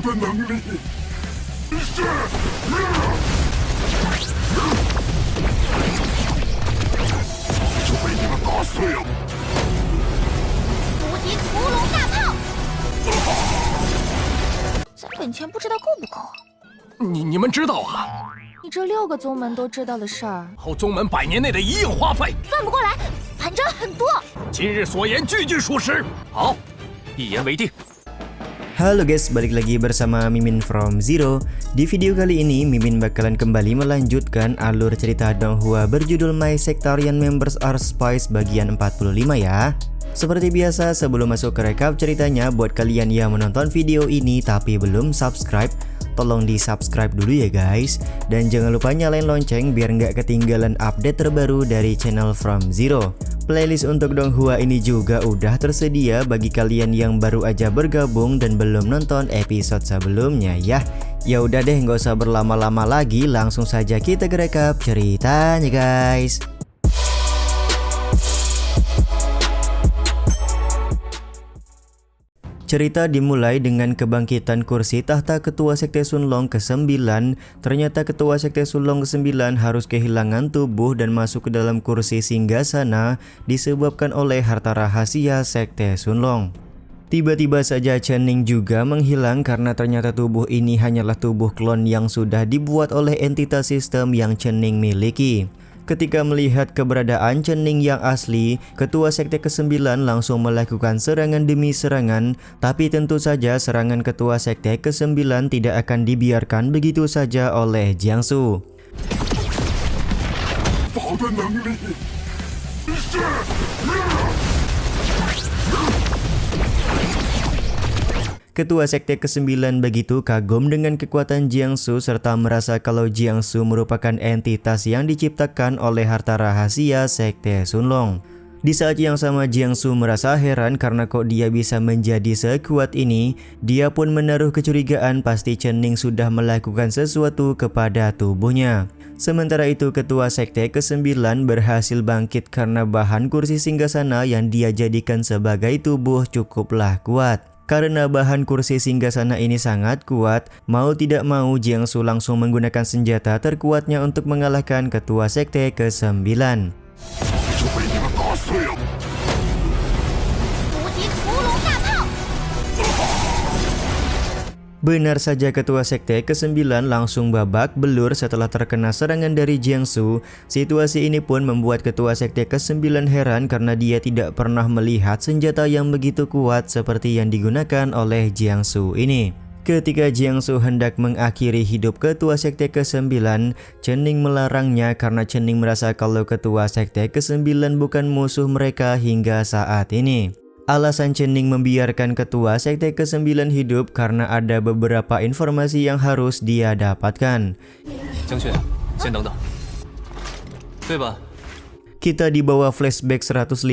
的能力。是。就被你们打碎了。无敌屠龙大炮，在本钱不知道够不够啊？你们知道啊？你这6个宗门都知道的事儿，后宗门100年内的一应花费，算不过来，反正很多。今日所言句句属实。好，一言为定。Halo guys, balik lagi bersama Mimin from Zero. Di video kali ini, Mimin bakalan kembali melanjutkan alur cerita Donghua berjudul My Sectarian Members Are Spies bagian 45 ya. Seperti biasa, sebelum masuk ke rekap ceritanya, buat kalian yang menonton video ini tapi belum subscribe, tolong di subscribe dulu ya guys. Dan jangan lupa nyalain lonceng biar nggak ketinggalan update terbaru dari channel From Zero. Playlist untuk Donghua ini juga udah tersedia bagi kalian yang baru aja bergabung dan belum nonton episode sebelumnya ya. Ya udah deh, nggak usah berlama-lama lagi, langsung saja kita ke rekap ceritanya guys. Cerita dimulai dengan kebangkitan kursi tahta ketua sekte Sunlong ke-9. Ternyata ketua sekte Sunlong ke-9 harus kehilangan tubuh dan masuk ke dalam kursi singgasana disebabkan oleh harta rahasia sekte Sunlong. Tiba-tiba saja Chen Ning juga menghilang karena ternyata tubuh ini hanyalah tubuh klon yang sudah dibuat oleh entitas sistem yang Chen Ning miliki. Ketika melihat keberadaan Chen Ning yang asli, ketua sekte ke-9 langsung melakukan serangan demi serangan, tapi tentu saja serangan ketua sekte ke-9 tidak akan dibiarkan begitu saja oleh Jiangsu. Ketua sekte ke-9 begitu kagum dengan kekuatan Jiangsu serta merasa kalau Jiangsu merupakan entitas yang diciptakan oleh harta rahasia sekte Sunlong. Di saat yang sama Jiangsu merasa heran karena kok dia bisa menjadi sekuat ini. Dia pun menaruh kecurigaan pasti Chen Ning sudah melakukan sesuatu kepada tubuhnya. Sementara itu ketua sekte ke-9 berhasil bangkit karena bahan kursi singgasana yang dia jadikan sebagai tubuh cukuplah kuat. Karena bahan kursi singgasana ini sangat kuat, mau tidak mau Jiangsu langsung menggunakan senjata terkuatnya untuk mengalahkan ketua sekte ke-9. Benar saja ketua sekte ke-9 langsung babak belur setelah terkena serangan dari Jiangsu. Situasi ini pun membuat ketua sekte ke-9 heran karena dia tidak pernah melihat senjata yang begitu kuat seperti yang digunakan oleh Jiangsu ini. Ketika Jiangsu hendak mengakhiri hidup ketua sekte ke-9, Chen Ning melarangnya karena Chen Ning merasa kalau ketua sekte ke-9 bukan musuh mereka hingga saat ini. Alasan Chen Ning membiarkan ketua sekte ke-9 hidup karena ada beberapa informasi yang harus dia dapatkan. Kita dibawa flashback 155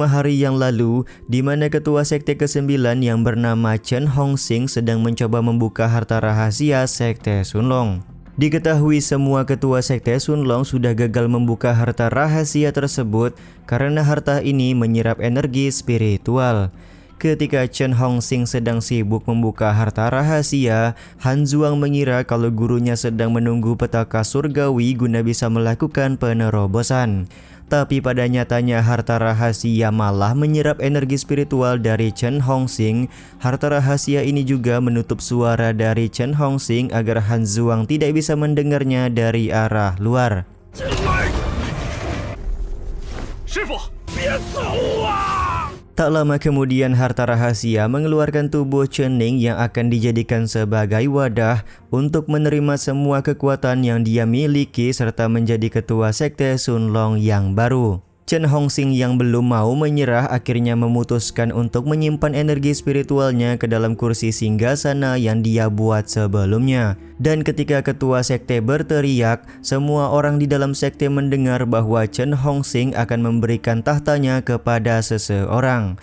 hari yang lalu di mana ketua sekte ke-9 yang bernama Chen Hongxing sedang mencoba membuka harta rahasia sekte Sunlong. Diketahui semua ketua sekte Sunlong sudah gagal membuka harta rahasia tersebut karena harta ini menyerap energi spiritual. Ketika Chen Hongxing sedang sibuk membuka harta rahasia, Han Zhuang mengira kalau gurunya sedang menunggu petaka surgawi guna bisa melakukan penerobosan. Tapi pada nyatanya harta rahasia malah menyerap energi spiritual dari Chen Hongxing. Harta rahasia ini juga menutup suara dari Chen Hongxing agar Han Zhuang tidak bisa mendengarnya dari arah luar. Tak lama kemudian harta rahasia mengeluarkan tubuh Chen Ning yang akan dijadikan sebagai wadah untuk menerima semua kekuatan yang dia miliki serta menjadi ketua sekte Sunlong yang baru. Chen Hongxing yang belum mau menyerah akhirnya memutuskan untuk menyimpan energi spiritualnya ke dalam kursi singgasana yang dia buat sebelumnya. Dan ketika ketua sekte berteriak, semua orang di dalam sekte mendengar bahwa Chen Hongxing akan memberikan tahtanya kepada seseorang.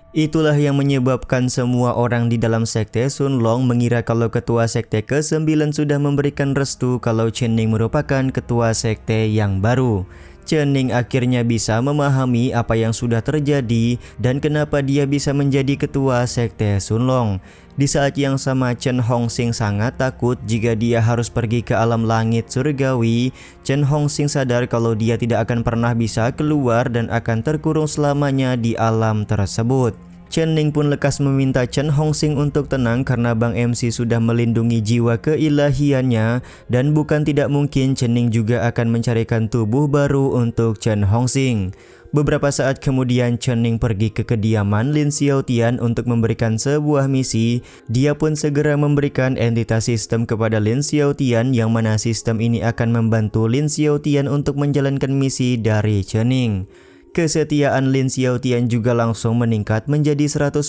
Itulah yang menyebabkan semua orang di dalam sekte Sunlong mengira kalau ketua sekte ke-9 sudah memberikan restu kalau Chen Ning merupakan ketua sekte yang baru. Chen Ning akhirnya bisa memahami apa yang sudah terjadi dan kenapa dia bisa menjadi ketua Sekte Sunlong. Di saat yang sama Chen Hongxing sangat takut jika dia harus pergi ke alam langit surgawi. Chen Hongxing sadar kalau dia tidak akan pernah bisa keluar dan akan terkurung selamanya di alam tersebut. Chen Ning pun lekas meminta Chen Hongxing untuk tenang karena Bang MC sudah melindungi jiwa keilahiannya dan bukan tidak mungkin Chen Ning juga akan mencarikan tubuh baru untuk Chen Hongxing. Beberapa saat kemudian Chen Ning pergi ke kediaman Lin Xiaotian untuk memberikan sebuah misi. Dia pun segera memberikan entitas sistem kepada Lin Xiaotian yang mana sistem ini akan membantu Lin Xiaotian untuk menjalankan misi dari Chen Ning. Kesetiaan Lin Xiaotian juga langsung meningkat menjadi 100%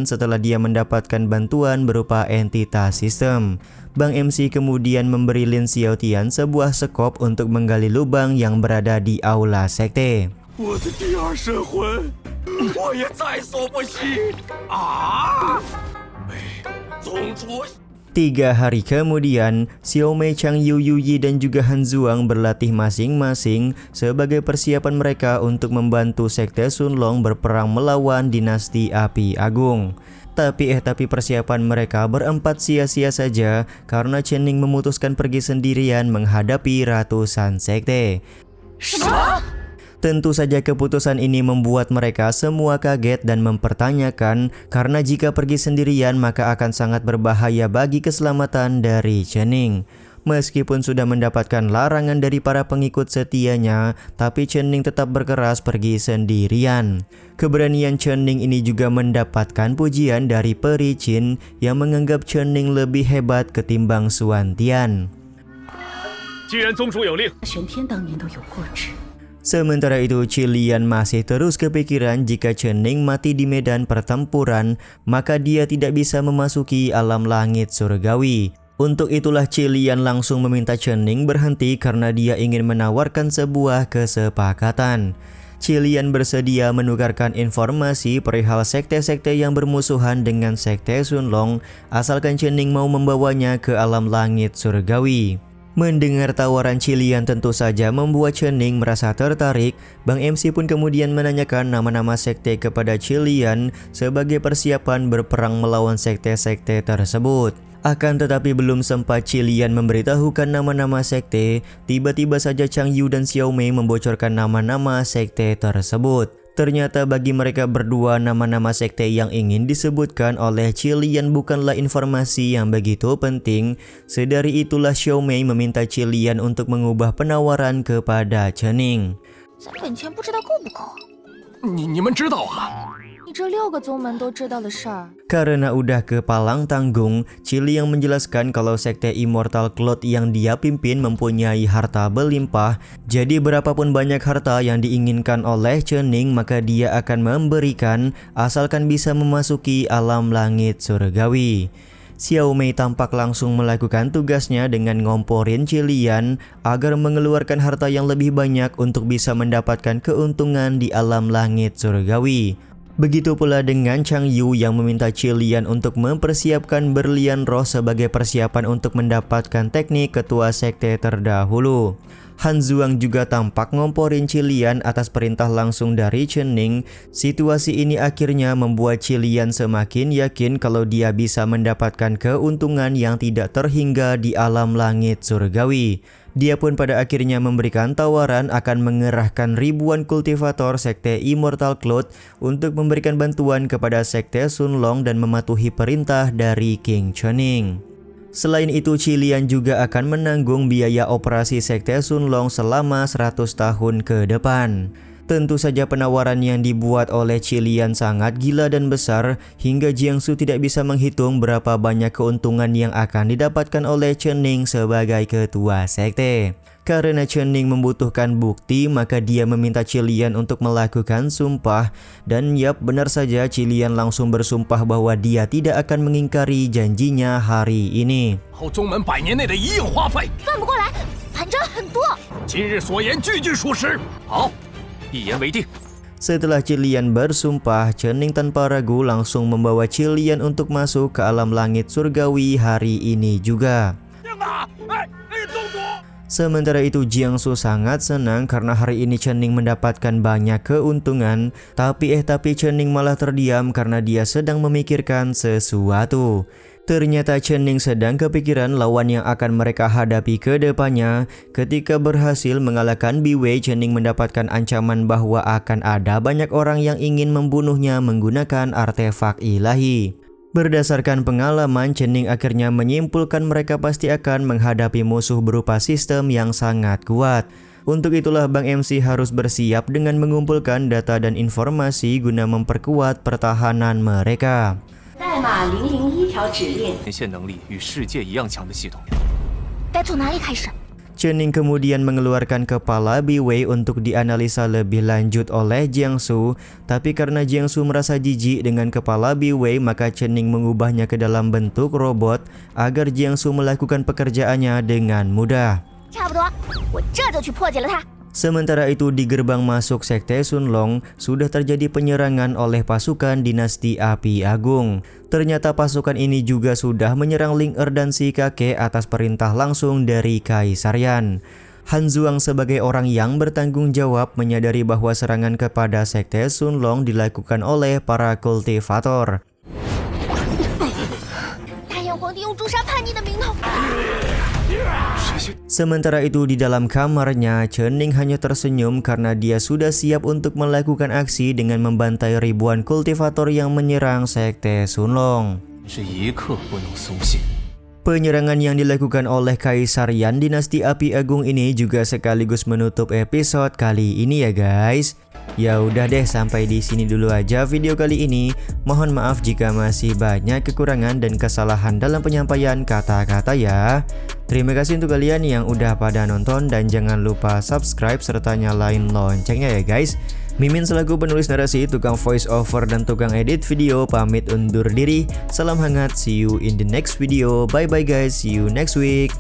setelah dia mendapatkan bantuan berupa entitas sistem. Bang MC kemudian memberi Lin Xiaotian sebuah sekop untuk menggali lubang yang berada di aula sekte. 我的第二神魂，我也在所不惜啊！被宗主。 3 hari kemudian, Xiao Mei, Chang Yu, Yu Yi dan juga Han Zuang berlatih masing-masing sebagai persiapan mereka untuk membantu Sekte Sunlong berperang melawan dinasti Api Agung. Tapi persiapan mereka berempat sia-sia saja karena Chen Ning memutuskan pergi sendirian menghadapi ratusan sekte. Tentu saja keputusan ini membuat mereka semua kaget dan mempertanyakan karena jika pergi sendirian maka akan sangat berbahaya bagi keselamatan dari Chen Ning. Meskipun sudah mendapatkan larangan dari para pengikut setianya, tapi Chen Ning tetap berkeras pergi sendirian. Keberanian Chen Ning ini juga mendapatkan pujian dari Peri Qin yang menganggap Chen Ning lebih hebat ketimbang Xuan Tian. 既然宗主有令， 玄天当年都有过之。 Sementara itu, Qilian masih terus kepikiran jika Chen Ning mati di medan pertempuran, maka dia tidak bisa memasuki alam langit surgawi. Untuk itulah Qilian langsung meminta Chen Ning berhenti karena dia ingin menawarkan sebuah kesepakatan. Qilian bersedia menukarkan informasi perihal sekte-sekte yang bermusuhan dengan Sekte Sunlong, asalkan Chen Ning mau membawanya ke alam langit surgawi. Mendengar tawaran Qilian tentu saja membuat Chen Ning merasa tertarik. Bang MC pun kemudian menanyakan nama-nama sekte kepada Qilian sebagai persiapan berperang melawan sekte-sekte tersebut. Akan tetapi belum sempat Qilian memberitahukan nama-nama sekte, tiba-tiba saja Chang Yu dan Xiao Mei membocorkan nama-nama sekte tersebut. Ternyata bagi mereka berdua nama-nama sekte yang ingin disebutkan oleh Qilian bukanlah informasi yang begitu penting. Sedari itulah Xiao Mei meminta Qilian untuk mengubah penawaran kepada Chen Ning. 咱本钱不知道够不够啊？你们知道啊？ 你这6个宗门都知道的事儿， Karena udah kepalang tanggung, Qilian menjelaskan kalau sekte Immortal Cloud yang dia pimpin mempunyai harta berlimpah. Jadi berapapun banyak harta yang diinginkan oleh Chen Ning maka dia akan memberikan asalkan bisa memasuki alam langit surgawi. Xiao Mei tampak langsung melakukan tugasnya dengan ngomporin Qilian agar mengeluarkan harta yang lebih banyak untuk bisa mendapatkan keuntungan di alam langit surgawi. Begitu pula dengan Chang Yu yang meminta Qilian untuk mempersiapkan berlian roh sebagai persiapan untuk mendapatkan teknik ketua sekte terdahulu. Han Zuang juga tampak ngomporin Qilian atas perintah langsung dari Chen Ning. Situasi ini akhirnya membuat Qilian semakin yakin kalau dia bisa mendapatkan keuntungan yang tidak terhingga di alam langit surgawi. Dia pun pada akhirnya memberikan tawaran akan mengerahkan ribuan kultivator sekte Immortal Cloud untuk memberikan bantuan kepada sekte Sunlong dan mematuhi perintah dari King Chen Ning. Selain itu, Qilian juga akan menanggung biaya operasi sekte Sunlong selama 100 tahun ke depan. Tentu saja penawaran yang dibuat oleh Qilian sangat gila dan besar hingga Jiangsu tidak bisa menghitung berapa banyak keuntungan yang akan didapatkan oleh Chen Ning sebagai ketua sekte. Karena Chen Ning membutuhkan bukti, maka dia meminta Qilian untuk melakukan sumpah. Dan yap, benar saja Qilian langsung bersumpah bahwa dia tidak akan mengingkari janjinya hari ini. 后宗门100年内的一应花费， 算不过来，反正很多。 今日所言句句属实。好，一言为定。 Setelah Qilian bersumpah, Chen Ning tanpa ragu langsung membawa Qilian untuk masuk ke alam langit surgawi hari ini juga. 娘啊！哎，宗主！ Sementara itu Jiangsu sangat senang karena hari ini Chen Ning mendapatkan banyak keuntungan, tapi Chen Ning malah terdiam karena dia sedang memikirkan sesuatu. Ternyata Chen Ning sedang kepikiran lawan yang akan mereka hadapi ke depannya. Ketika berhasil mengalahkan Bi Wei, Chen Ning mendapatkan ancaman bahwa akan ada banyak orang yang ingin membunuhnya menggunakan artefak ilahi. Berdasarkan pengalaman, Chen Ning akhirnya menyimpulkan mereka pasti akan menghadapi musuh berupa sistem yang sangat kuat. Untuk itulah Bang MC harus bersiap dengan mengumpulkan data dan informasi guna memperkuat pertahanan mereka. 代码001条指令。连线能力与世界一样强的系统。该从哪里开始？ Chen Ning kemudian mengeluarkan kepala Bi Wei untuk dianalisa lebih lanjut oleh Jiangsu, tapi karena Jiangsu merasa jijik dengan kepala Bi Wei, maka Chen Ning mengubahnya ke dalam bentuk robot agar Jiangsu melakukan pekerjaannya dengan mudah. 差不多，我这就去破解了它。 Sementara itu di gerbang masuk Sekte Sunlong sudah terjadi penyerangan oleh pasukan dinasti Api Agung. Ternyata pasukan ini juga sudah menyerang Ling Er dan si kakek atas perintah langsung dari Kaisar Yan. Han Zhuang sebagai orang yang bertanggung jawab menyadari bahwa serangan kepada Sekte Sunlong dilakukan oleh para kultivator. 太阳皇帝用诛杀叛逆的名头。 Sementara itu di dalam kamarnya, Chen Ning hanya tersenyum karena dia sudah siap untuk melakukan aksi dengan membantai ribuan kultivator yang menyerang Sekte Sunlong. 是一刻不能松懈。 Penyerangan yang dilakukan oleh Kaisar Yan dinasti Api Agung ini juga sekaligus menutup episode kali ini ya guys. Ya udah deh, sampai di sini dulu aja video kali ini. Mohon maaf jika masih banyak kekurangan dan kesalahan dalam penyampaian kata-kata ya. Terima kasih untuk kalian yang udah pada nonton dan jangan lupa subscribe serta nyalain loncengnya ya guys. Mimin selaku penulis narasi, tukang voice over dan tukang edit video pamit undur diri. Salam hangat, see you in the next video. Bye bye guys, see you next week.